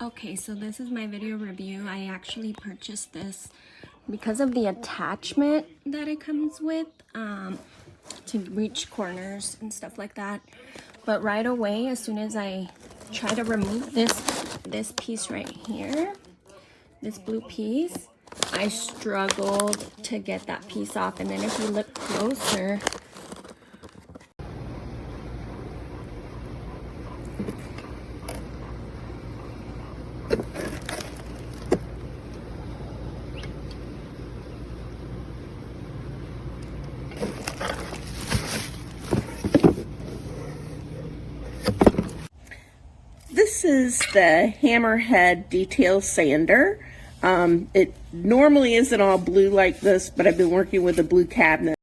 Okay, so this is my video review. I actually purchased this because of the attachment that it comes with to reach corners and stuff like that. But right away, as soon as I try to remove this piece right here, this blue piece, I struggled to get that piece off. And then if you look closer, this is the Hammerhead detail sander. It normally isn't all blue like this, but I've been working with a blue cabinet.